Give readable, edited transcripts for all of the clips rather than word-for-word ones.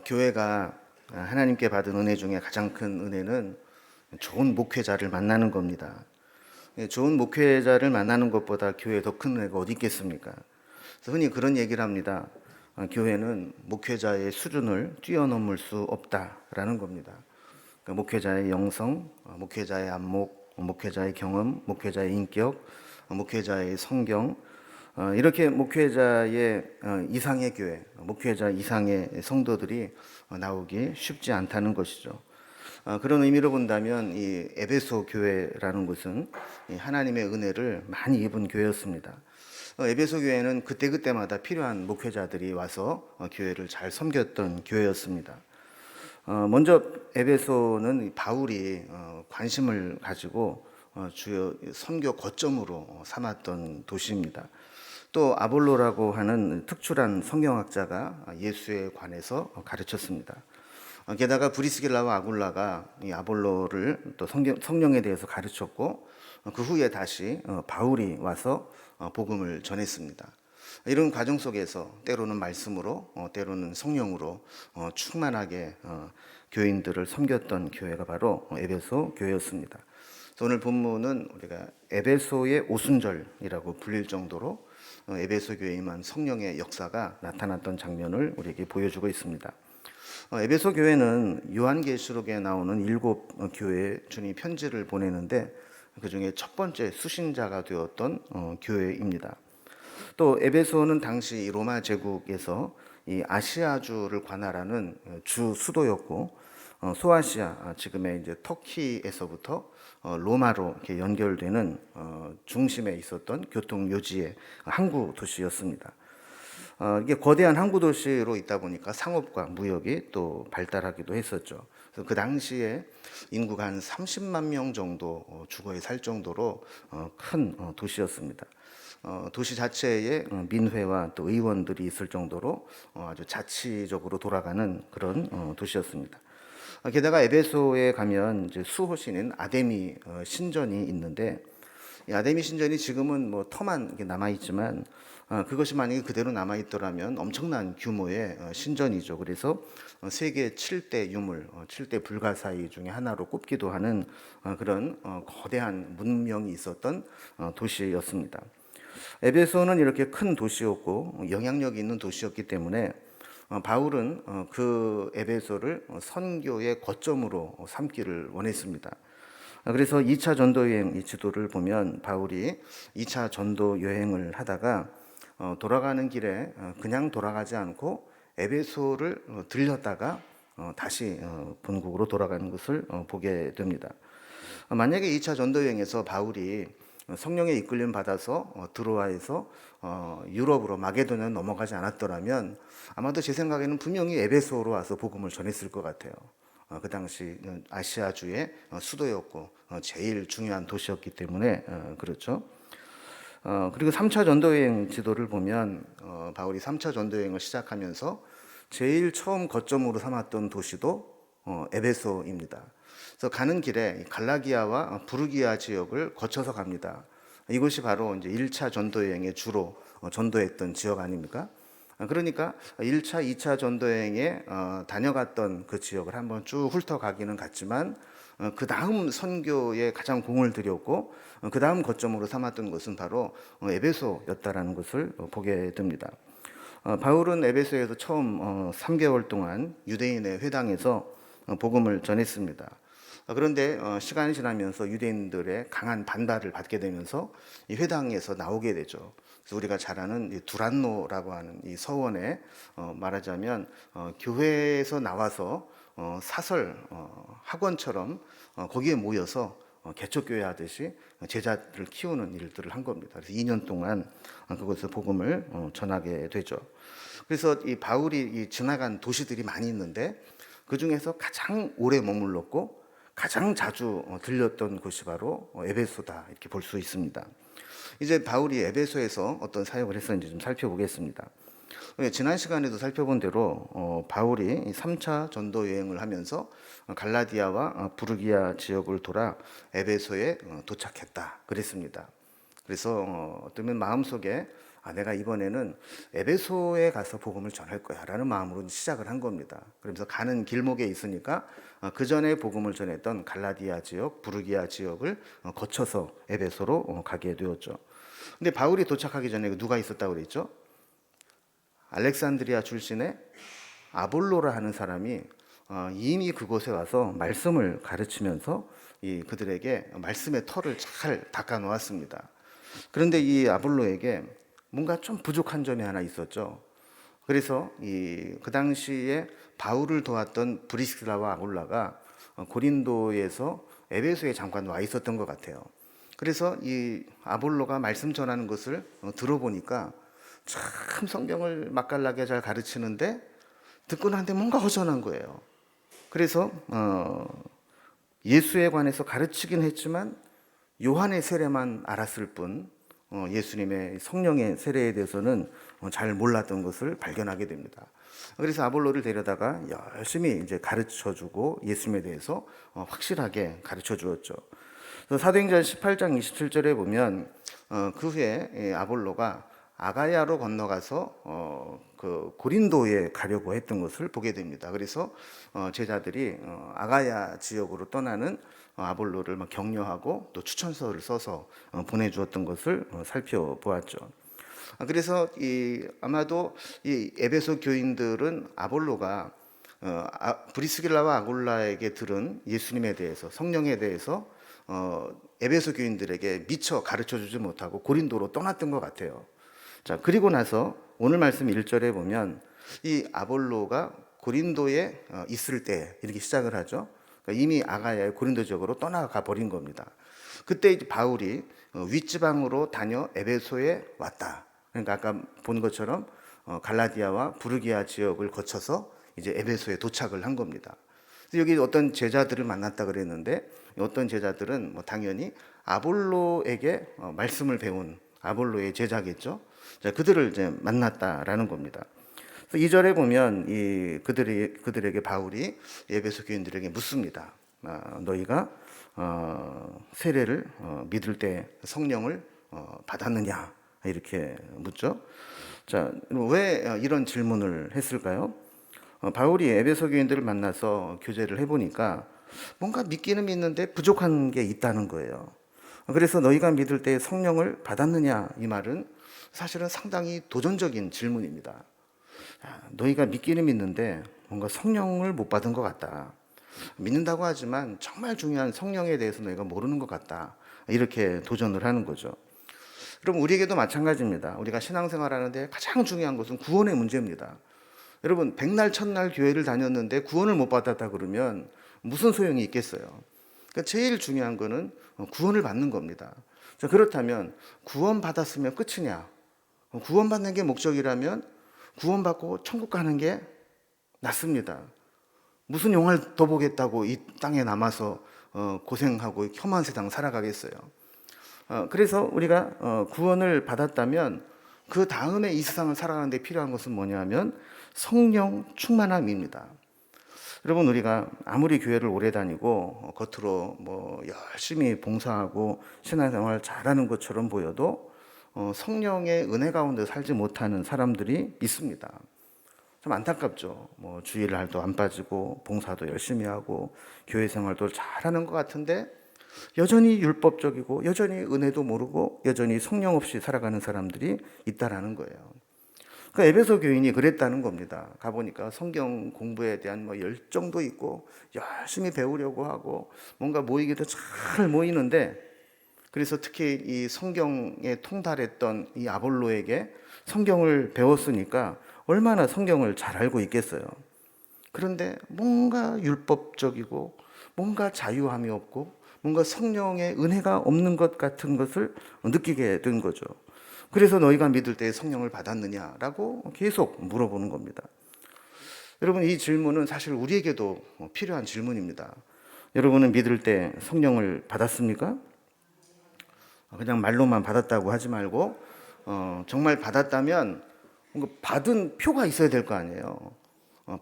교회가 하나님께 받은 은혜 중에 가장 큰 은혜는 좋은 목회자를 만나는 겁니다. 좋은 목회자를 만나는 것보다 교회에 더 큰 은혜가 어디 있겠습니까? 그래서 흔히 그런 얘기를 합니다. 교회는 목회자의 수준을 뛰어넘을 수 없다라는 겁니다. 그러니까 목회자의 영성, 목회자의 안목, 목회자의 경험, 목회자의 인격, 목회자의 성경, 이렇게 목회자의 이상의 교회, 목회자 이상의 성도들이 나오기 쉽지 않다는 것이죠. 그런 의미로 본다면 이 에베소 교회라는 곳은 하나님의 은혜를 많이 입은 교회였습니다. 에베소 교회는 그때그때마다 필요한 목회자들이 와서 교회를 잘 섬겼던 교회였습니다. 먼저 에베소는 바울이 관심을 가지고 주요 선교 거점으로 삼았던 도시입니다. 또 아볼로라고 하는 특출한 성경학자가 예수에 관해서 가르쳤습니다. 게다가 브리스길라와 아굴라가 이 아볼로를 또 성령에 대해서 가르쳤고, 그 후에 다시 바울이 와서 복음을 전했습니다. 이런 과정 속에서 때로는 말씀으로, 때로는 성령으로 충만하게 교인들을 섬겼던 교회가 바로 에베소 교회였습니다. 오늘 본문은 우리가 에베소의 오순절이라고 불릴 정도로 에베소 교회에 임한 성령의 역사가 나타났던 장면을 우리에게 보여주고 있습니다. 에베소 교회는 요한계시록에 나오는 7 교회에 주님이 편지를 보내는데, 그 중에 첫 번째 수신자가 되었던 교회입니다. 또 에베소는 당시 로마 제국에서 이 아시아주를 관할하는 주 수도였고, 소아시아, 지금의 이제 터키에서부터 로마로 이렇게 연결되는 중심에 있었던 교통 요지의 항구 도시였습니다. 이게 거대한 항구 도시로 있다 보니까 상업과 무역이 또 발달하기도 했었죠. 그래서 그 당시에 인구가 한 30만 명 정도 주거에 살 정도로 큰 도시였습니다. 도시 자체에 민회와 또 의원들이 있을 정도로 아주 자치적으로 돌아가는 그런 도시였습니다. 게다가 에베소에 가면 이제 수호신인 아데미 신전이 있는데, 이 아데미 신전이 지금은 뭐 터만 남아 있지만 그것이 만약에 그대로 남아 있더라면 엄청난 규모의 신전이죠. 그래서 세계 7대 유물, 7대 불가사의 중에 하나로 꼽기도 하는 그런 거대한 문명이 있었던 도시였습니다. 에베소는 이렇게 큰 도시였고 영향력이 있는 도시였기 때문에 바울은 그 에베소를 선교의 거점으로 삼기를 원했습니다. 그래서 2차 전도 여행 지도를 보면 바울이 2차 전도 여행을 하다가 돌아가는 길에 그냥 돌아가지 않고 에베소를 들렸다가 다시 본국으로 돌아가는 것을 보게 됩니다. 만약에 2차 전도 여행에서 바울이 성령의 이끌림 받아서 드로아에서 유럽으로 마게도냐로 넘어가지 않았더라면 아마도 제 생각에는 분명히 에베소로 와서 복음을 전했을 것 같아요. 그 당시 아시아주의 수도였고 제일 중요한 도시였기 때문에 그렇죠. 그리고 3차 전도여행 지도를 보면 바울이 3차 전도여행을 시작하면서 제일 처음 거점으로 삼았던 도시도 에베소입니다. 그래서 가는 길에 갈라기아와 부르기아 지역을 거쳐서 갑니다. 이곳이 바로 이제 1차 전도여행에 주로 전도했던 지역 아닙니까? 그러니까 1차, 2차 전도여행에 다녀갔던 그 지역을 한번 쭉 훑어가기는 갔지만 그 다음 선교에 가장 공을 들였고 그 다음 거점으로 삼았던 것은 바로 에베소였다라는 것을 보게 됩니다. 바울은 에베소에서 처음 3개월 동안 유대인의 회당에서 복음을 전했습니다. 그런데 시간이 지나면서 유대인들의 강한 반발을 받게 되면서 이 회당에서 나오게 되죠. 그래서 우리가 잘 아는 두란노라고 하는 이 서원에 말하자면 교회에서 나와서 사설 학원처럼 거기에 모여서 개척교회 하듯이 제자들을 키우는 일들을 한 겁니다. 그래서 2년 동안 그곳에서 복음을 전하게 되죠. 그래서 이 바울이 지나간 도시들이 많이 있는데 그 중에서 가장 오래 머물렀고 가장 자주 들렸던 곳이 바로 에베소다 이렇게 볼 수 있습니다. 이제 바울이 에베소에서 어떤 사역을 했었는지 좀 살펴보겠습니다. 지난 시간에도 살펴본 대로 바울이 3차 전도 여행을 하면서 갈라디아와 부르기아 지역을 돌아 에베소에 도착했다 그랬습니다. 그래서 어쩌면 마음속에 내가 이번에는 에베소에 가서 복음을 전할 거야 라는 마음으로 시작을 한 겁니다. 그러면서 가는 길목에 있으니까 그 전에 복음을 전했던 갈라디아 지역, 부르기아 지역을 거쳐서 에베소로 가게 되었죠. 근데 바울이 도착하기 전에 누가 있었다고 그랬죠? 알렉산드리아 출신의 아볼로라 하는 사람이 이미 그곳에 와서 말씀을 가르치면서 그들에게 말씀의 털을 잘 닦아 놓았습니다. 그런데 이 아볼로에게 뭔가 좀 부족한 점이 하나 있었죠. 그래서 그 당시에 바울을 도왔던 브리스라와 아굴라가 고린도에서 에베소에 잠깐 와 있었던 것 같아요. 그래서 이 아볼로가 말씀 전하는 것을 들어보니까 참 성경을 맛깔나게 잘 가르치는데 듣고 나는데 뭔가 허전한 거예요. 그래서 예수에 관해서 가르치긴 했지만 요한의 세례만 알았을 뿐 예수님의 성령의 세례에 대해서는 잘 몰랐던 것을 발견하게 됩니다. 그래서 아볼로를 데려다가 열심히 이제 가르쳐주고 예수님에 대해서 확실하게 가르쳐 주었죠. 사도행전 18장 27절에 보면 그 후에 아볼로가 아가야로 건너가서 그 고린도에 가려고 했던 것을 보게 됩니다. 그래서 제자들이 아가야 지역으로 떠나는 아볼로를 막 격려하고 또 추천서를 써서 보내주었던 것을 살펴보았죠. 그래서 아마도 이 에베소 교인들은 아볼로가 브리스길라와 아굴라에게 들은 예수님에 대해서, 성령에 대해서 에베소 교인들에게 미처 가르쳐주지 못하고 고린도로 떠났던 것 같아요. 자, 그리고 나서 오늘 말씀 1절에 보면 이 아볼로가 고린도에 있을 때 이렇게 시작을 하죠. 그러니까 이미 아가야의 고린도 지역으로 떠나가 버린 겁니다. 그때 이제 바울이 윗지방으로 다녀 에베소에 왔다. 그러니까 아까 본 것처럼 갈라디아와 부르기아 지역을 거쳐서 이제 에베소에 도착을 한 겁니다. 여기 어떤 제자들을 만났다 그랬는데 어떤 제자들은 뭐 당연히 아볼로에게 말씀을 배운 아볼로의 제자겠죠. 자, 그들을 이제 만났다라는 겁니다. 2절에 보면 그들에게 바울이 에베소 교인들에게 묻습니다. 너희가 세례를 믿을 때 성령을 받았느냐 이렇게 묻죠. 자, 왜 이런 질문을 했을까요? 바울이 에베소 교인들을 만나서 교제를 해보니까 뭔가 믿기는 믿는데 부족한 게 있다는 거예요. 그래서 너희가 믿을 때 성령을 받았느냐 이 말은 사실은 상당히 도전적인 질문입니다. 너희가 믿기는 믿는데 뭔가 성령을 못 받은 것 같다. 믿는다고 하지만 정말 중요한 성령에 대해서 너희가 모르는 것 같다. 이렇게 도전을 하는 거죠. 그럼 우리에게도 마찬가지입니다. 우리가 신앙생활하는데 가장 중요한 것은 구원의 문제입니다. 여러분, 백날 첫날 교회를 다녔는데 구원을 못 받았다 그러면 무슨 소용이 있겠어요? 그러니까 제일 중요한 거는 구원을 받는 겁니다. 자, 그렇다면 구원 받았으면 끝이냐? 구원받는 게 목적이라면 구원받고 천국 가는 게 낫습니다. 무슨 영화를 더 보겠다고 이 땅에 남아서 고생하고 험한 세상 살아가겠어요. 그래서 우리가 구원을 받았다면 그 다음에 이 세상을 살아가는 데 필요한 것은 뭐냐면 성령 충만함입니다. 여러분, 우리가 아무리 교회를 오래 다니고 겉으로 뭐 열심히 봉사하고 신앙생활 잘하는 것처럼 보여도 성령의 은혜 가운데 살지 못하는 사람들이 있습니다. 좀 안타깝죠. 뭐 주일날도 안 빠지고 봉사도 열심히 하고 교회 생활도 잘하는 것 같은데 여전히 율법적이고 여전히 은혜도 모르고 여전히 성령 없이 살아가는 사람들이 있다라는 거예요. 그러니까 에베소 교인이 그랬다는 겁니다. 가보니까 성경 공부에 대한 뭐 열정도 있고 열심히 배우려고 하고 뭔가 모이기도 잘 모이는데, 그래서 특히 이 성경에 통달했던 이 아볼로에게 성경을 배웠으니까 얼마나 성경을 잘 알고 있겠어요. 그런데 뭔가 율법적이고 뭔가 자유함이 없고 뭔가 성령의 은혜가 없는 것 같은 것을 느끼게 된 거죠. 그래서 너희가 믿을 때 성령을 받았느냐라고 계속 물어보는 겁니다. 여러분, 이 질문은 사실 우리에게도 필요한 질문입니다. 여러분은 믿을 때 성령을 받았습니까? 그냥 말로만 받았다고 하지 말고 정말 받았다면 뭔가 받은 표가 있어야 될 거 아니에요.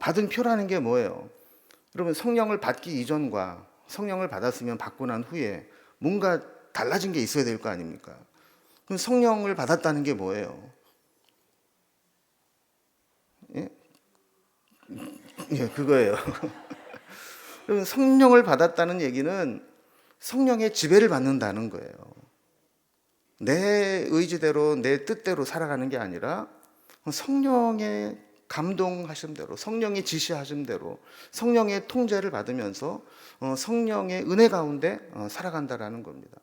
받은 표라는 게 뭐예요? 여러분, 성령을 받기 이전과 성령을 받았으면 받고 난 후에 뭔가 달라진 게 있어야 될 거 아닙니까? 그럼 성령을 받았다는 게 뭐예요? 예, 그거예요. 그럼 성령을 받았다는 얘기는 성령의 지배를 받는다는 거예요. 내 의지대로 내 뜻대로 살아가는 게 아니라 성령의 감동하신 대로, 성령이 지시하신 대로, 성령의 통제를 받으면서 성령의 은혜 가운데 살아간다라는 겁니다.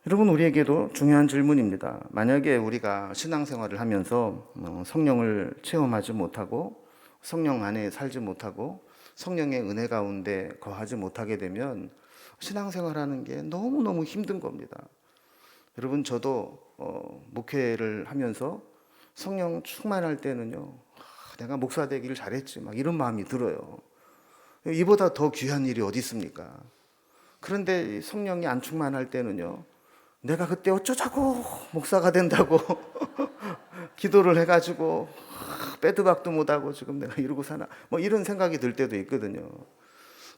여러분, 우리에게도 중요한 질문입니다. 만약에 우리가 신앙생활을 하면서 성령을 체험하지 못하고 성령 안에 살지 못하고 성령의 은혜 가운데 거하지 못하게 되면 신앙생활하는 게 너무너무 힘든 겁니다. 여러분, 저도 목회를 하면서 성령 충만할 때는요, 내가 목사 되기를 잘했지, 막 이런 마음이 들어요. 이보다 더 귀한 일이 어디 있습니까? 그런데 성령이 안 충만할 때는요, 내가 그때 어쩌자고 목사가 된다고 기도를 해가지고 빼도 박도 못하고 지금 내가 이러고 사나, 뭐 이런 생각이 들 때도 있거든요.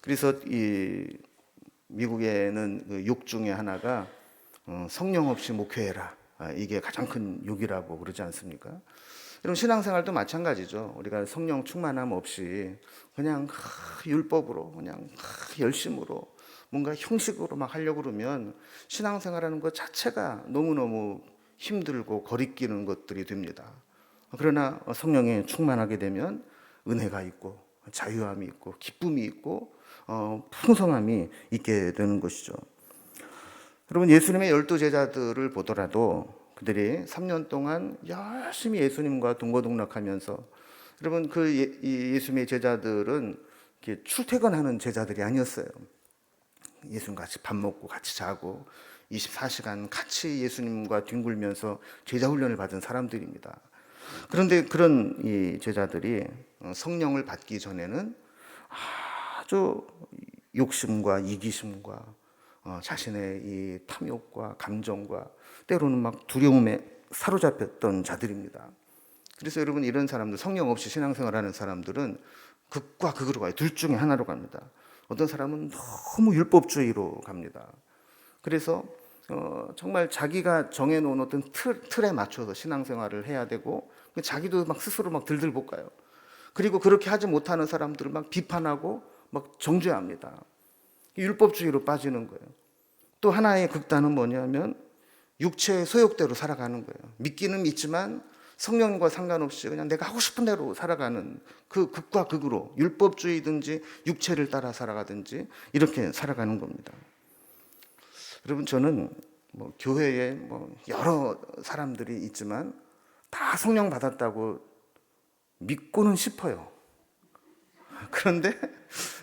그래서 이 미국에는 그 욕 중에 하나가 성령 없이 목회해라, 이게 가장 큰 욕이라고 그러지 않습니까? 여러분, 신앙생활도 마찬가지죠. 우리가 성령 충만함 없이 그냥 율법으로, 그냥 열심으로, 뭔가 형식으로 막 하려고 그러면 신앙생활하는 것 자체가 너무너무 힘들고 거리끼는 것들이 됩니다. 그러나 성령에 충만하게 되면 은혜가 있고 자유함이 있고 기쁨이 있고 풍성함이 있게 되는 것이죠. 여러분, 예수님의 12제자들을 보더라도 그들이 3년 동안 열심히 예수님과 동거동락하면서, 여러분, 그 예수님의 제자들은 이렇게 출퇴근하는 제자들이 아니었어요. 예수님 같이 밥 먹고 같이 자고 24시간 같이 예수님과 뒹굴면서 제자 훈련을 받은 사람들입니다. 그런데 그런 이 제자들이 성령을 받기 전에는 아주 욕심과 이기심과 자신의 이 탐욕과 감정과 때로는 막 두려움에 사로잡혔던 자들입니다. 그래서 여러분, 이런 사람들, 성령 없이 신앙생활하는 사람들은 극과 극으로 가요. 둘 중에 하나로 갑니다. 어떤 사람은 너무 율법주의로 갑니다. 그래서 정말 자기가 정해놓은 어떤 틀에 맞춰서 신앙생활을 해야 되고, 자기도 막 스스로 막 들들 볶아요. 그리고 그렇게 하지 못하는 사람들을 막 비판하고 막 정죄합니다. 율법주의로 빠지는 거예요. 또 하나의 극단은 뭐냐면 육체의 소욕대로 살아가는 거예요. 믿기는 믿지만 성령과 상관없이 그냥 내가 하고 싶은 대로 살아가는 그 극과 극으로, 율법주의든지 육체를 따라 살아가든지 이렇게 살아가는 겁니다. 여러분, 저는 뭐 교회에 뭐 여러 사람들이 있지만 다 성령 받았다고 믿고는 싶어요. 그런데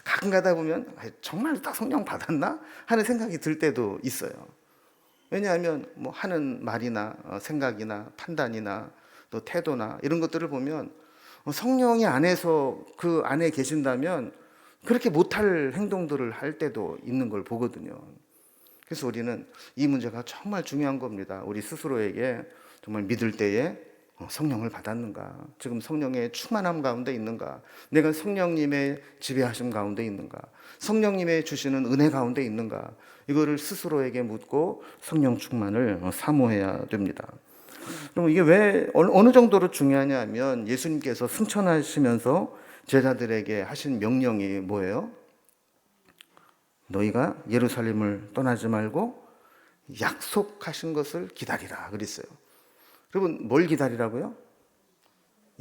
가끔 가다 보면 정말 다 성령 받았나 하는 생각이 들 때도 있어요. 왜냐하면 뭐 하는 말이나 생각이나 판단이나 또 태도나 이런 것들을 보면 성령이 안에서 그 안에 계신다면 그렇게 못할 행동들을 할 때도 있는 걸 보거든요. 그래서 우리는 이 문제가 정말 중요한 겁니다. 우리 스스로에게 정말 믿을 때에 성령을 받았는가? 지금 성령의 충만함 가운데 있는가? 내가 성령님의 지배하심 가운데 있는가? 성령님의 주시는 은혜 가운데 있는가? 이거를 스스로에게 묻고 성령 충만을 사모해야 됩니다. 그럼 이게 왜 어느 정도로 중요하냐 하면, 예수님께서 승천하시면서 제자들에게 하신 명령이 뭐예요? 너희가 예루살렘을 떠나지 말고 약속하신 것을 기다리라 그랬어요. 여러분, 뭘 기다리라고요?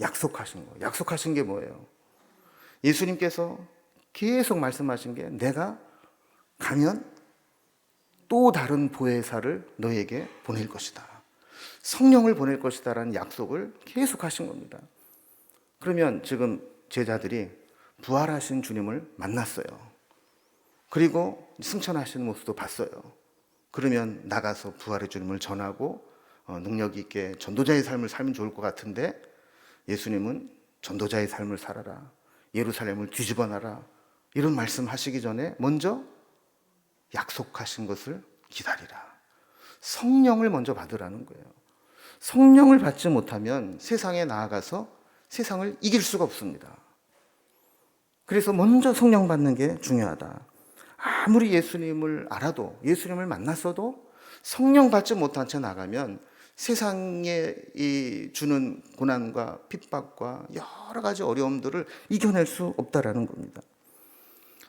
약속하신 거. 약속하신 게 뭐예요? 예수님께서 계속 말씀하신 게, 내가 가면 또 다른 보혜사를 너에게 보낼 것이다. 성령을 보낼 것이다 라는 약속을 계속 하신 겁니다. 그러면 지금 제자들이 부활하신 주님을 만났어요. 그리고 승천하시는 모습도 봤어요. 그러면 나가서 부활의 주님을 전하고 능력 있게 전도자의 삶을 살면 좋을 것 같은데, 예수님은 전도자의 삶을 살아라, 예루살렘을 뒤집어놔라, 이런 말씀 하시기 전에 먼저 약속하신 것을 기다리라. 성령을 먼저 받으라는 거예요. 성령을 받지 못하면 세상에 나아가서 세상을 이길 수가 없습니다. 그래서 먼저 성령 받는 게 중요하다. 아무리 예수님을 알아도, 예수님을 만났어도 성령 받지 못한 채 나가면 세상에 주는 고난과 핍박과 여러 가지 어려움들을 이겨낼 수 없다라는 겁니다.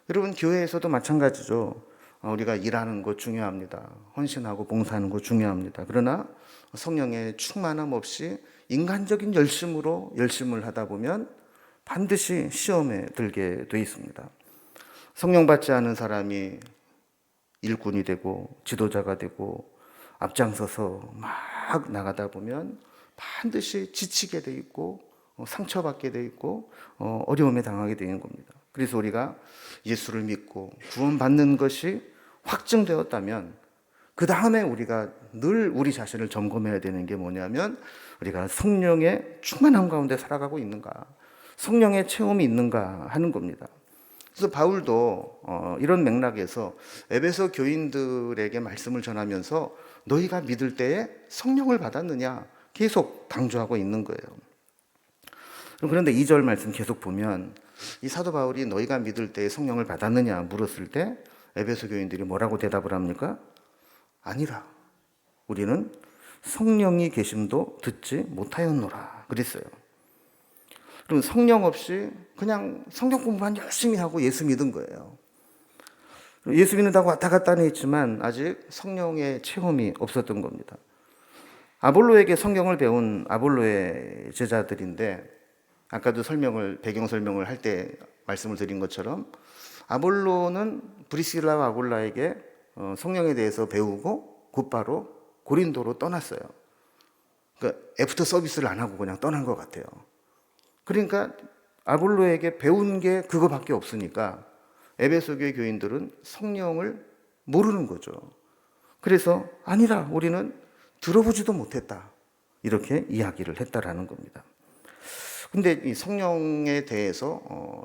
여러분, 교회에서도 마찬가지죠. 우리가 일하는 것 중요합니다. 헌신하고 봉사하는 것 중요합니다. 그러나 성령의 충만함 없이 인간적인 열심을 하다 보면 반드시 시험에 들게 돼 있습니다. 성령 받지 않은 사람이 일꾼이 되고 지도자가 되고 앞장서서 막 나가다 보면 반드시 지치게 돼 있고 상처받게 돼 있고 어려움에 당하게 되는 겁니다. 그래서 우리가 예수를 믿고 구원받는 것이 확증되었다면 그 다음에 우리가 늘 우리 자신을 점검해야 되는 게 뭐냐면 우리가 성령의 충만함 가운데 살아가고 있는가, 성령의 체험이 있는가 하는 겁니다. 그래서 바울도 이런 맥락에서 에베소 교인들에게 말씀을 전하면서 너희가 믿을 때에 성령을 받았느냐 계속 강조하고 있는 거예요. 그런데 2절 말씀 계속 보면 이 사도 바울이 너희가 믿을 때에 성령을 받았느냐 물었을 때 에베소 교인들이 뭐라고 대답을 합니까? 아니라 우리는 성령이 계심도 듣지 못하였노라 그랬어요. 그럼 성령 없이 그냥 성경 공부만 열심히 하고 예수 믿은 거예요. 예수 믿는다고 왔다 갔다 했지만 아직 성령의 체험이 없었던 겁니다. 아볼로에게 성경을 배운 아볼로의 제자들인데 아까도 배경 설명을 할 때 말씀을 드린 것처럼 아볼로는 브리스길라와 아굴라에게 성령에 대해서 배우고 곧바로 고린도로 떠났어요. 그러니까 애프터 서비스를 안 하고 그냥 떠난 것 같아요. 그러니까 아볼로에게 배운 게 그거밖에 없으니까 에베소 교회 교인들은 성령을 모르는 거죠. 그래서 아니라 우리는 들어보지도 못했다. 이렇게 이야기를 했다라는 겁니다. 근데 이 성령에 대해서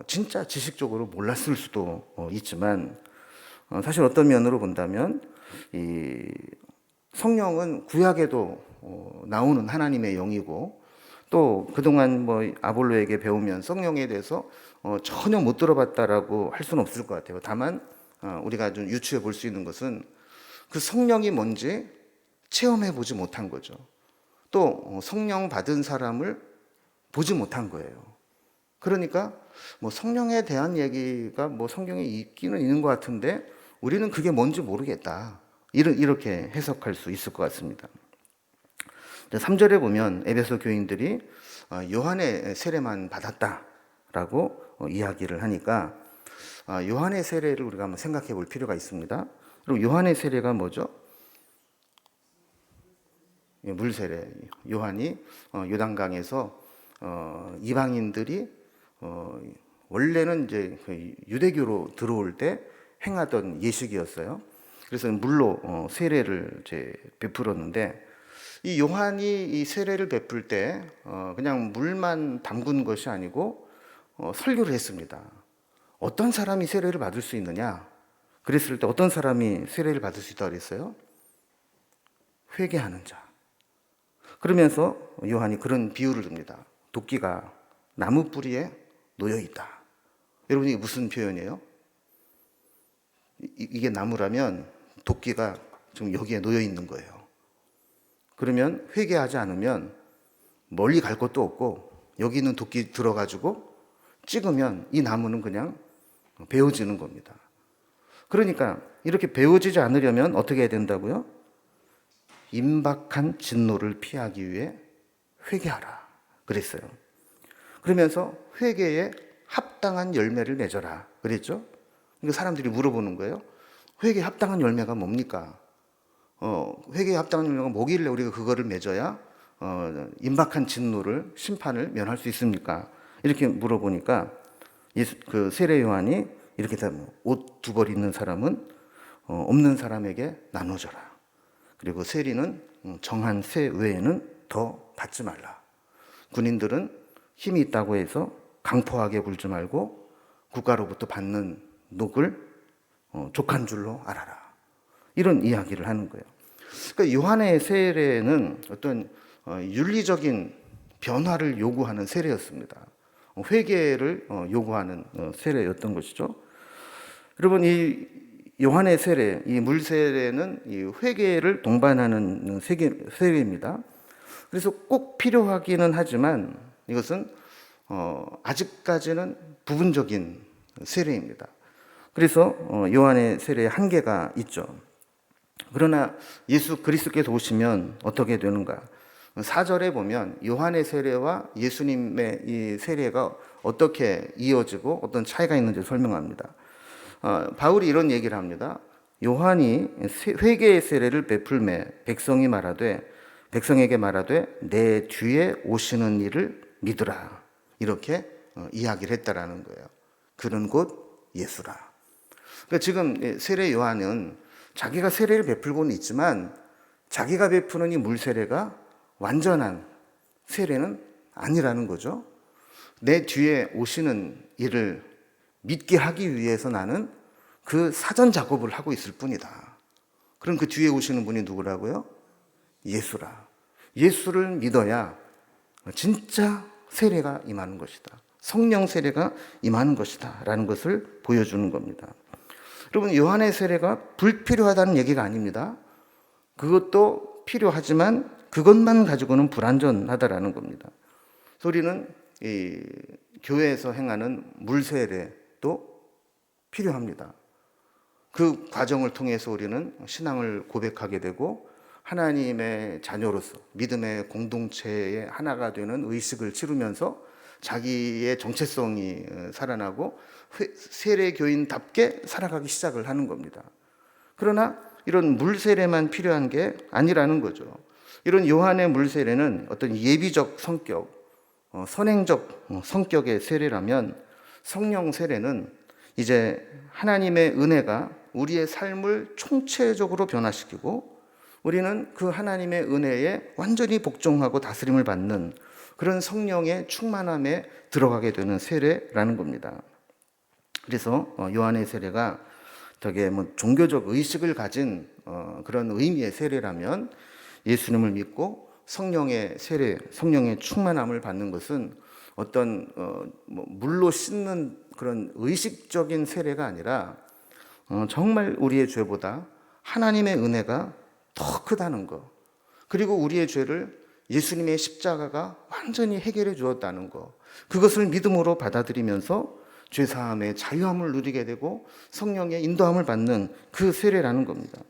진짜 지식적으로 몰랐을 수도 있지만 사실 어떤 면으로 본다면 이 성령은 구약에도 나오는 하나님의 영이고 또 그동안 아볼로에게 배우면 성령에 대해서 전혀 못 들어봤다라고 할 수는 없을 것 같아요. 다만 우리가 좀 유추해 볼 수 있는 것은 그 성령이 뭔지 체험해 보지 못한 거죠. 또 성령 받은 사람을 보지 못한 거예요. 그러니까 성령에 대한 얘기가 성경에 있기는 있는 것 같은데 우리는 그게 뭔지 모르겠다. 이렇게 해석할 수 있을 것 같습니다. 3절에 보면 에베소 교인들이 요한의 세례만 받았다라고 이야기를 하니까 요한의 세례를 우리가 한번 생각해 볼 필요가 있습니다. 그리고 요한의 세례가 뭐죠? 물세례. 요한이 요단강에서 이방인들이 원래는 이제 유대교로 들어올 때 행하던 예식이었어요. 그래서 물로 세례를 이제 베풀었는데 이 요한이 이 세례를 베풀 때 그냥 물만 담근 것이 아니고 설교를 했습니다. 어떤 사람이 세례를 받을 수 있느냐? 그랬을 때 어떤 사람이 세례를 받을 수 있다고 그랬어요? 회개하는 자. 그러면서 요한이 그런 비유를 듭니다. 도끼가 나무 뿌리에 놓여 있다. 여러분 이게 무슨 표현이에요? 이게 나무라면 도끼가 지금 여기에 놓여 있는 거예요. 그러면 회개하지 않으면 멀리 갈 것도 없고 여기 있는 도끼 들어가지고 찍으면 이 나무는 그냥 베어지는 겁니다. 그러니까 이렇게 베어지지 않으려면 어떻게 해야 된다고요? 임박한 진노를 피하기 위해 회개하라 그랬어요. 그러면서 회개에 합당한 열매를 맺어라 그랬죠. 그러니까 사람들이 물어보는 거예요. 회개에 합당한 열매가 뭡니까? 회개에 합당한 열매가 뭐길래 우리가 그거를 맺어야 임박한 진노를 심판을 면할 수 있습니까? 이렇게 물어보니까 그 세례 요한이 이렇게 옷 두 벌 있는 사람은 없는 사람에게 나눠줘라. 그리고 세리는 정한 세 외에는 더 받지 말라. 군인들은 힘이 있다고 해서 강포하게 굴지 말고 국가로부터 받는 녹을 족한 줄로 알아라. 이런 이야기를 하는 거예요. 그러니까 요한의 세례는 어떤 윤리적인 변화를 요구하는 세례였습니다. 회개를 요구하는 세례였던 것이죠. 여러분 이 요한의 세례, 이 물세례는 이 회개를 동반하는 세례입니다. 그래서 꼭 필요하기는 하지만 이것은 아직까지는 부분적인 세례입니다. 그래서 요한의 세례에 한계가 있죠. 그러나 예수 그리스도께서 오시면 어떻게 되는가? 4절에 보면 요한의 세례와 예수님의 이 세례가 어떻게 이어지고 어떤 차이가 있는지 설명합니다. 바울이 이런 얘기를 합니다. 요한이 회개의 세례를 베풀매 백성에게 말하되 내 뒤에 오시는 이를 믿으라. 이렇게 이야기를 했다라는 거예요. 그는 곧 예수라. 그러니까 지금 세례 요한은 자기가 세례를 베풀고는 있지만 자기가 베푸는 이 물 세례가 완전한 세례는 아니라는 거죠. 내 뒤에 오시는 이를 믿게 하기 위해서 나는 그 사전 작업을 하고 있을 뿐이다. 그럼 그 뒤에 오시는 분이 누구라고요? 예수라. 예수를 믿어야 진짜 세례가 임하는 것이다. 성령 세례가 임하는 것이다. 라는 것을 보여주는 겁니다. 여러분, 요한의 세례가 불필요하다는 얘기가 아닙니다. 그것도 필요하지만 그것만 가지고는 불완전하다라는 겁니다. 우리는 이 교회에서 행하는 물 세례도 필요합니다. 그 과정을 통해서 우리는 신앙을 고백하게 되고 하나님의 자녀로서 믿음의 공동체의 하나가 되는 의식을 치르면서 자기의 정체성이 살아나고 세례교인답게 살아가기 시작을 하는 겁니다. 그러나 이런 물세례만 필요한 게 아니라는 거죠. 이런 요한의 물세례는 어떤 예비적 성격, 선행적 성격의 세례라면 성령 세례는 이제 하나님의 은혜가 우리의 삶을 총체적으로 변화시키고 우리는 그 하나님의 은혜에 완전히 복종하고 다스림을 받는 그런 성령의 충만함에 들어가게 되는 세례라는 겁니다. 그래서 요한의 세례가 되게 종교적 의식을 가진 그런 의미의 세례라면 예수님을 믿고 성령의 세례, 성령의 충만함을 받는 것은 어떤 물로 씻는 그런 의식적인 세례가 아니라 정말 우리의 죄보다 하나님의 은혜가 더 크다는 것, 그리고 우리의 죄를 예수님의 십자가가 완전히 해결해 주었다는 것, 그것을 믿음으로 받아들이면서 죄사함의 자유함을 누리게 되고 성령의 인도함을 받는 그 세례라는 겁니다.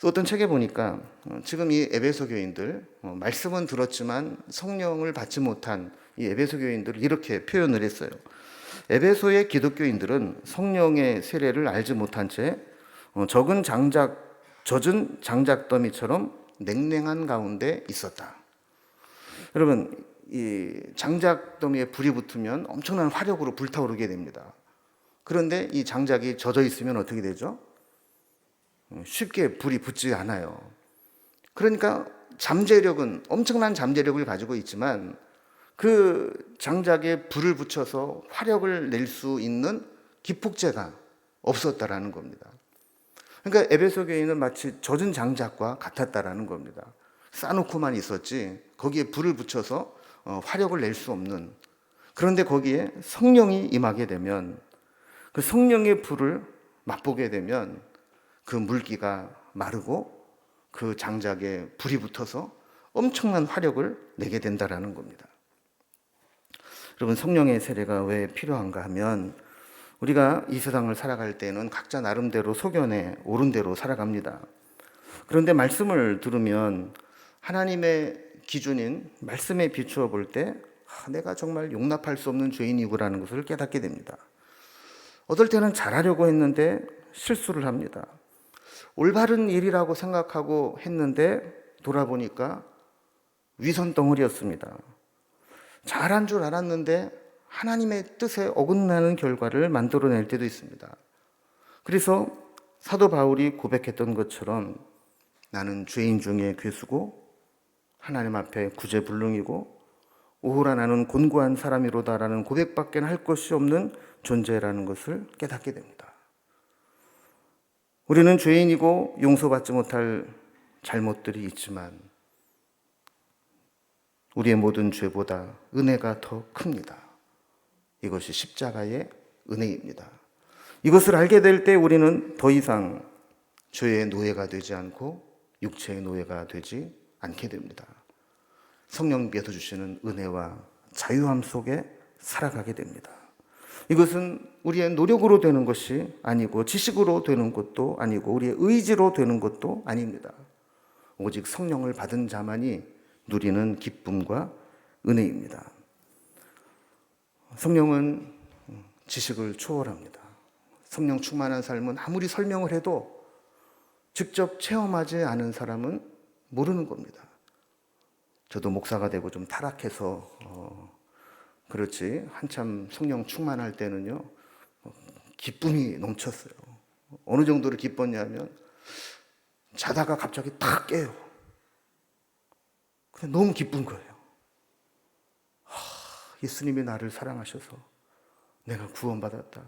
어떤 책에 보니까 지금 이 에베소 교인들, 말씀은 들었지만 성령을 받지 못한 이 에베소 교인들을 이렇게 표현을 했어요. 에베소의 기독교인들은 성령의 세례를 알지 못한 채 젖은 장작더미처럼 냉랭한 가운데 있었다. 여러분, 이 장작더미에 불이 붙으면 엄청난 화력으로 불타오르게 됩니다. 그런데 이 장작이 젖어 있으면 어떻게 되죠? 쉽게 불이 붙지 않아요. 그러니까 잠재력은 엄청난 잠재력을 가지고 있지만 그 장작에 불을 붙여서 화력을 낼 수 있는 기폭제가 없었다라는 겁니다. 그러니까 에베소 교인은 마치 젖은 장작과 같았다라는 겁니다. 쌓아놓고만 있었지 거기에 불을 붙여서 화력을 낼 수 없는, 그런데 거기에 성령이 임하게 되면 그 성령의 불을 맛보게 되면 그 물기가 마르고 그 장작에 불이 붙어서 엄청난 화력을 내게 된다라는 겁니다. 여러분, 성령의 세례가 왜 필요한가 하면 우리가 이 세상을 살아갈 때는 각자 나름대로 소견에 옳은 대로 살아갑니다. 그런데 말씀을 들으면 하나님의 기준인 말씀에 비추어 볼 때 내가 정말 용납할 수 없는 죄인이구라는 것을 깨닫게 됩니다. 어떨 때는 잘하려고 했는데 실수를 합니다. 올바른 일이라고 생각하고 했는데 돌아보니까 위선 덩어리였습니다. 잘한 줄 알았는데 하나님의 뜻에 어긋나는 결과를 만들어낼 때도 있습니다. 그래서 사도 바울이 고백했던 것처럼 나는 죄인 중에 괴수고 하나님 앞에 구제불능이고 오호라 나는 곤고한 사람이로다라는 고백밖에 할 것이 없는 존재라는 것을 깨닫게 됩니다. 우리는 죄인이고 용서받지 못할 잘못들이 있지만 우리의 모든 죄보다 은혜가 더 큽니다. 이것이 십자가의 은혜입니다. 이것을 알게 될 때 우리는 더 이상 죄의 노예가 되지 않고 육체의 노예가 되지 않게 됩니다. 성령께서 주시는 은혜와 자유함 속에 살아가게 됩니다. 이것은 우리의 노력으로 되는 것이 아니고 지식으로 되는 것도 아니고 우리의 의지로 되는 것도 아닙니다. 오직 성령을 받은 자만이 누리는 기쁨과 은혜입니다. 성령은 지식을 초월합니다. 성령 충만한 삶은 아무리 설명을 해도 직접 체험하지 않은 사람은 모르는 겁니다. 저도 목사가 되고 좀 타락해서 그렇지 한참 성령 충만할 때는요 기쁨이 넘쳤어요. 어느 정도로 기뻤냐면 자다가 갑자기 탁 깨요. 그냥 너무 기쁜 거예요. 예수님이 나를 사랑하셔서 내가 구원받았다.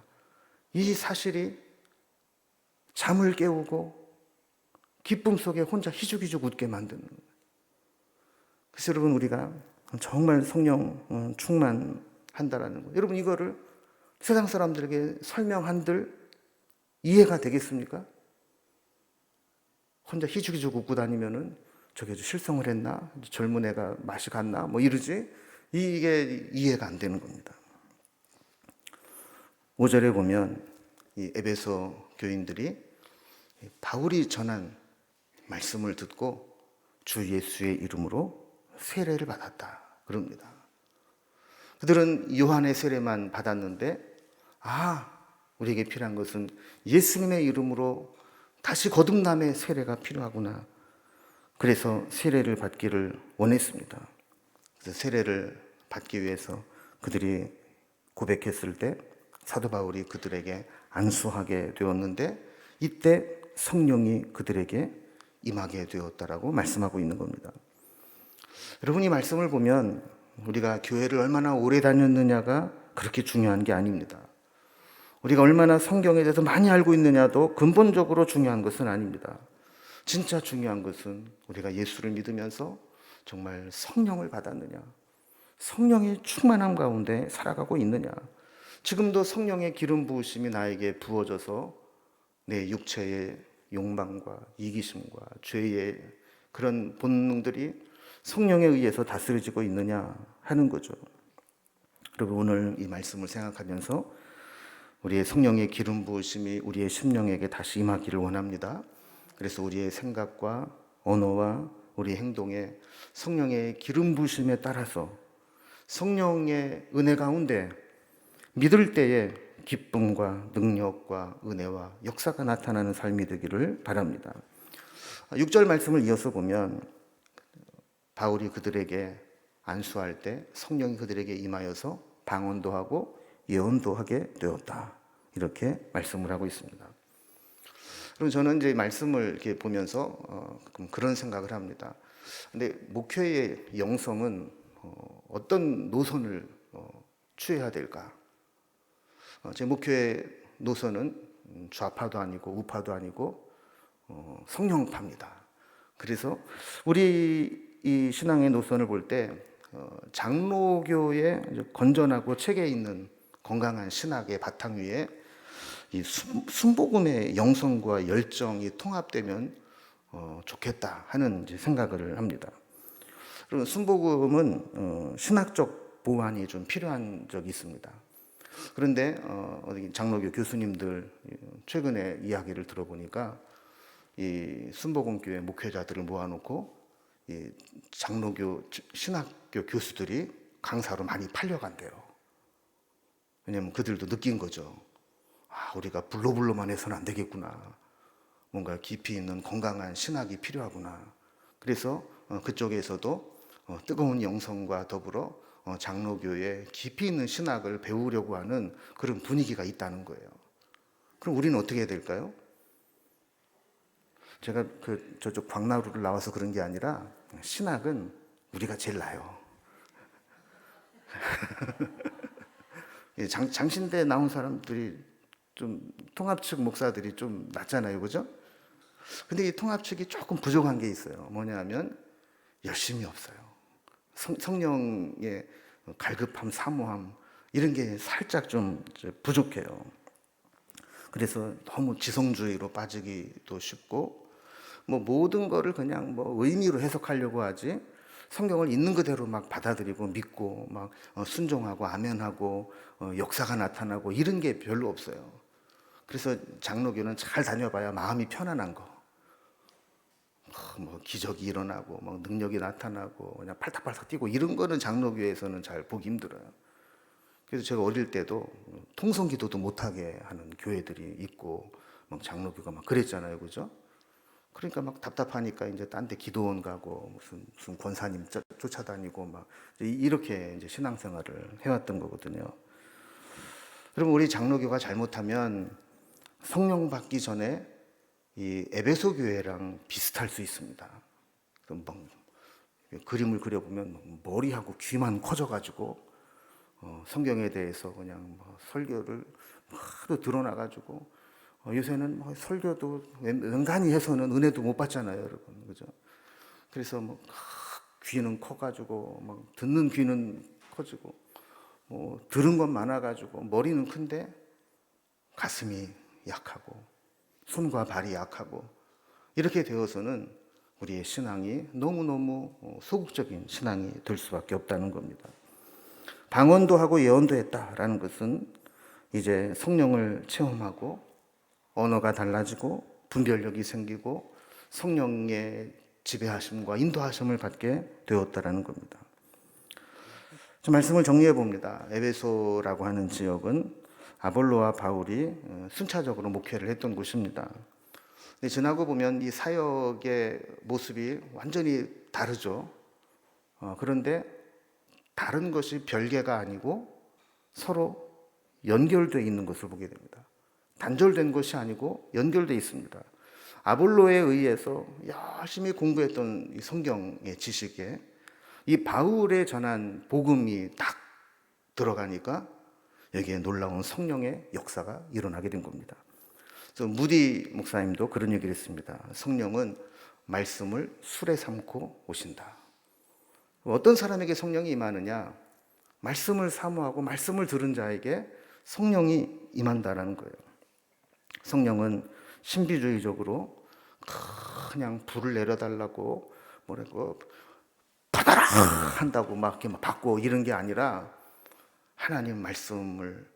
이 사실이 잠을 깨우고 기쁨 속에 혼자 희죽희죽 웃게 만드는 거예요. 그래서 여러분 우리가 정말 성령 충만한다라는 거. 여러분 이거를 세상 사람들에게 설명한들 이해가 되겠습니까? 혼자 희죽희죽 웃고 다니면은 저게 실성을 했나? 젊은 애가 맛이 갔나? 뭐 이러지? 이게 이해가 안 되는 겁니다. 5절에 보면 이 에베소 교인들이 바울이 전한 말씀을 듣고 주 예수의 이름으로 세례를 받았다 그럽니다. 그들은 요한의 세례만 받았는데 우리에게 필요한 것은 예수님의 이름으로 다시 거듭남의 세례가 필요하구나. 그래서 세례를 받기를 원했습니다. 그래서 세례를 받기 위해서 그들이 고백했을 때 사도 바울이 그들에게 안수하게 되었는데 이때 성령이 그들에게 임하게 되었다라고 말씀하고 있는 겁니다. 여러분 이 말씀을 보면 우리가 교회를 얼마나 오래 다녔느냐가 그렇게 중요한 게 아닙니다. 우리가 얼마나 성경에 대해서 많이 알고 있느냐도 근본적으로 중요한 것은 아닙니다. 진짜 중요한 것은 우리가 예수를 믿으면서 정말 성령을 받았느냐, 성령의 충만함 가운데 살아가고 있느냐. 지금도 성령의 기름 부으심이 나에게 부어져서 내 육체의 욕망과 이기심과 죄의 그런 본능들이 성령에 의해서 다스려지고 있느냐 하는 거죠. 그리고 오늘 이 말씀을 생각하면서 우리의 성령의 기름 부으심이 우리의 심령에게 다시 임하기를 원합니다. 그래서 우리의 생각과 언어와 우리 행동에 성령의 기름 부으심에 따라서 성령의 은혜 가운데 믿을 때에 기쁨과 능력과 은혜와 역사가 나타나는 삶이 되기를 바랍니다. 6절 말씀을 이어서 보면 바울이 그들에게 안수할 때 성령이 그들에게 임하여서 방언도 하고 예언도 하게 되었다. 이렇게 말씀을 하고 있습니다. 그럼 저는 이제 말씀을 이렇게 보면서 그런 생각을 합니다. 근데 목회의 영성은 어떤 노선을 취해야 될까? 제 목회의 노선은 좌파도 아니고 우파도 아니고 성령파입니다. 그래서 우리 이 신앙의 노선을 볼 때 장로교의 건전하고 체계 있는 건강한 신학의 바탕 위에 이 순복음의 영성과 열정이 통합되면 좋겠다 하는 이제 생각을 합니다. 그리고 순복음은 신학적 보완이 좀 필요한 적이 있습니다. 그런데 장로교 교수님들 최근에 이야기를 들어보니까 이 순복음교회 목회자들을 모아놓고 이 장로교 신학교 교수들이 강사로 많이 팔려간대요. 왜냐하면 그들도 느낀 거죠. 우리가 불로불로만 해서는 안 되겠구나. 뭔가 깊이 있는 건강한 신학이 필요하구나. 그래서 그쪽에서도 뜨거운 영성과 더불어 장로교의 깊이 있는 신학을 배우려고 하는 그런 분위기가 있다는 거예요. 그럼 우리는 어떻게 해야 될까요? 제가 저쪽 광나루를 나와서 그런 게 아니라 신학은 우리가 제일 나아요. 장신대 나온 사람들이 좀 통합 측 목사들이 좀 낫잖아요, 그죠? 근데 이 통합 측이 조금 부족한 게 있어요. 뭐냐면 열심이 없어요. 성령의 갈급함, 사모함 이런 게 살짝 좀 부족해요. 그래서 너무 지성주의로 빠지기도 쉽고 모든 거를 그냥 의미로 해석하려고 하지 성경을 있는 그대로 막 받아들이고 믿고 막 순종하고 아멘하고 역사가 나타나고 이런 게 별로 없어요. 그래서 장로교는 잘 다녀봐야 마음이 편안한 거. 뭐 기적이 일어나고 막 능력이 나타나고 그냥 팔딱팔딱 뛰고 이런 거는 장로교에서는 잘 보기 힘들어요. 그래서 제가 어릴 때도 통성기도도 못하게 하는 교회들이 있고 막 장로교가 막 그랬잖아요, 그죠? 그러니까 막 답답하니까 이제 딴 데 기도원 가고 무슨 권사님 쫓아다니고 막 이렇게 이제 신앙생활을 해왔던 거거든요. 그럼 우리 장로교가 잘못하면 성령 받기 전에 이 에베소 교회랑 비슷할 수 있습니다. 막 그림을 그려보면 머리하고 귀만 커져가지고 성경에 대해서 그냥 뭐 설교를 하도 드러나가지고 요새는 뭐 설교도 웬간히 해서는 은혜도 못 받잖아요, 여러분, 그죠? 그래서 뭐 귀는 커가지고 막 듣는 귀는 커지고 뭐 들은 건 많아가지고 머리는 큰데 가슴이 약하고 손과 발이 약하고 이렇게 되어서는 우리의 신앙이 너무너무 소극적인 신앙이 될 수밖에 없다는 겁니다. 방언도 하고 예언도 했다라는 것은 이제 성령을 체험하고 언어가 달라지고 분별력이 생기고 성령의 지배하심과 인도하심을 받게 되었다라는 겁니다. 좀 말씀을 정리해 봅니다. 에베소라고 하는 지역은 아볼로와 바울이 순차적으로 목회를 했던 곳입니다. 근데 지나고 보면 이 사역의 모습이 완전히 다르죠. 그런데 다른 것이 별개가 아니고 서로 연결되어 있는 것을 보게 됩니다. 단절된 것이 아니고 연결되어 있습니다. 아볼로에 의해서 열심히 공부했던 이 성경의 지식에 이 바울의 전한 복음이 딱 들어가니까 여기에 놀라운 성령의 역사가 일어나게 된 겁니다. 그래서 무디 목사님도 그런 얘기를 했습니다. 성령은 말씀을 술에 삼고 오신다. 어떤 사람에게 성령이 임하느냐? 말씀을 사모하고 말씀을 들은 자에게 성령이 임한다라는 거예요. 성령은 신비주의적으로 그냥 불을 내려달라고 뭐라고 받아라 한다고 막 이렇게 막 받고 이런 게 아니라 하나님 말씀을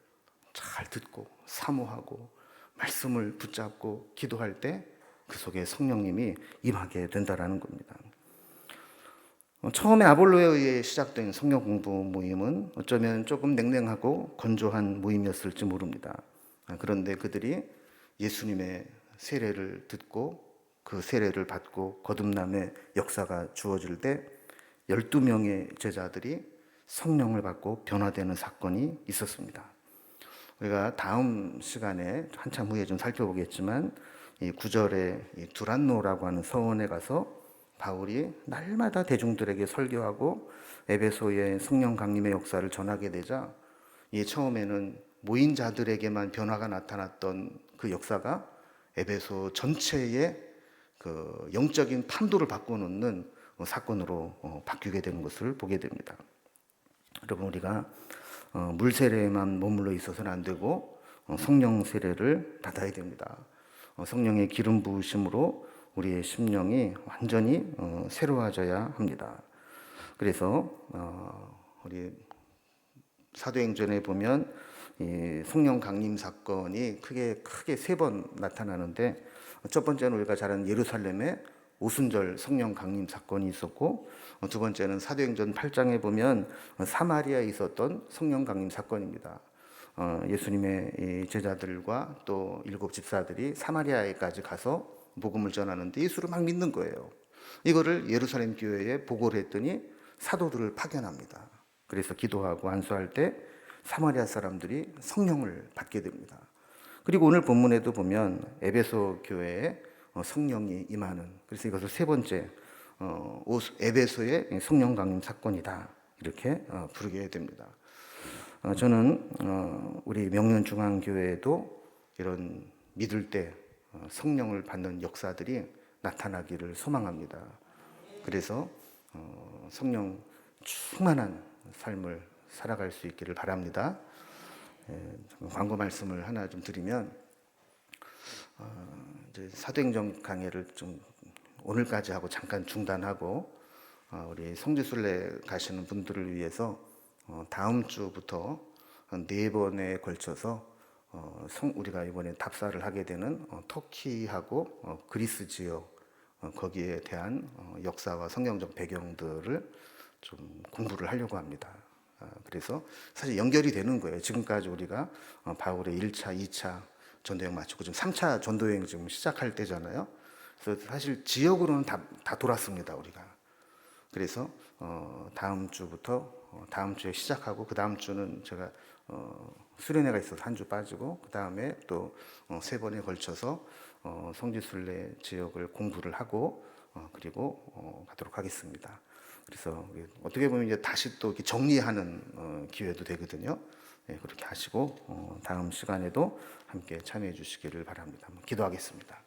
잘 듣고 사모하고 말씀을 붙잡고 기도할 때 그 속에 성령님이 임하게 된다라는 겁니다. 처음에 아볼로에 의해 시작된 성경 공부 모임은 어쩌면 조금 냉랭하고 건조한 모임이었을지 모릅니다. 그런데 그들이 예수님의 세례를 듣고 그 세례를 받고 거듭남의 역사가 주어질 때 12명의 제자들이 성령을 받고 변화되는 사건이 있었습니다. 우리가 다음 시간에 한참 후에 좀 살펴보겠지만 이 9절에 이 두란노라고 하는 서원에 가서 바울이 날마다 대중들에게 설교하고 에베소의 성령 강림의 역사를 전하게 되자 이 처음에는 모인 자들에게만 변화가 나타났던 그 역사가 에베소 전체의 그 영적인 판도를 바꿔놓는 사건으로 바뀌게 되는 것을 보게 됩니다. 여러분, 우리가 물 세례에만 머물러 있어서는 안 되고 성령 세례를 받아야 됩니다. 성령의 기름 부으심으로 우리의 심령이 완전히 새로워져야 합니다. 그래서 우리 사도행전에 보면 이 성령 강림 사건이 크게 세 번 나타나는데 첫 번째는 우리가 잘 아는 예루살렘의 오순절 성령 강림 사건이 있었고 두 번째는 사도행전 8장에 보면 사마리아에 있었던 성령 강림 사건입니다. 예수님의 제자들과 또 7 집사들이 사마리아에까지 가서 복음을 전하는데 예수를 막 믿는 거예요. 이거를 예루살렘 교회에 보고를 했더니 사도들을 파견합니다. 그래서 기도하고 안수할 때 사마리아 사람들이 성령을 받게 됩니다. 그리고 오늘 본문에도 보면 에베소 교회에 성령이 임하는, 그래서 이것을 세 번째 에베소의 성령 강림 사건이다 이렇게 부르게 됩니다. 저는 우리 명륜중앙교회에도 이런 믿을 때 성령을 받는 역사들이 나타나기를 소망합니다. 그래서 성령 충만한 삶을 살아갈 수 있기를 바랍니다. 광고 말씀을 하나 좀 드리면 이제 사도행전 강해를 좀 오늘까지 하고 잠깐 중단하고 우리 성지순례 가시는 분들을 위해서 다음 주부터 한 4번에 걸쳐서 우리가 이번에 답사를 하게 되는 터키하고 그리스 지역 거기에 대한 역사와 성경적 배경들을 좀 공부를 하려고 합니다. 그래서 사실 연결이 되는 거예요. 지금까지 우리가 바울의 1차, 2차 전도여행 마치고 지금 3차 전도여행 지금 시작할 때잖아요. 그래서 사실 지역으로는 다 돌았습니다, 우리가. 그래서 다음 주부터 다음 주에 시작하고 그 다음 주는 제가 수련회가 있어서 한 주 빠지고 그 다음에 또 3번에 걸쳐서 성지순례 지역을 공부를 하고 그리고 가도록 하겠습니다. 그래서 어떻게 보면 이제 다시 또 이렇게 정리하는 기회도 되거든요. 네, 그렇게 하시고 다음 시간에도 함께 참여해 주시기를 바랍니다. 한번 기도하겠습니다.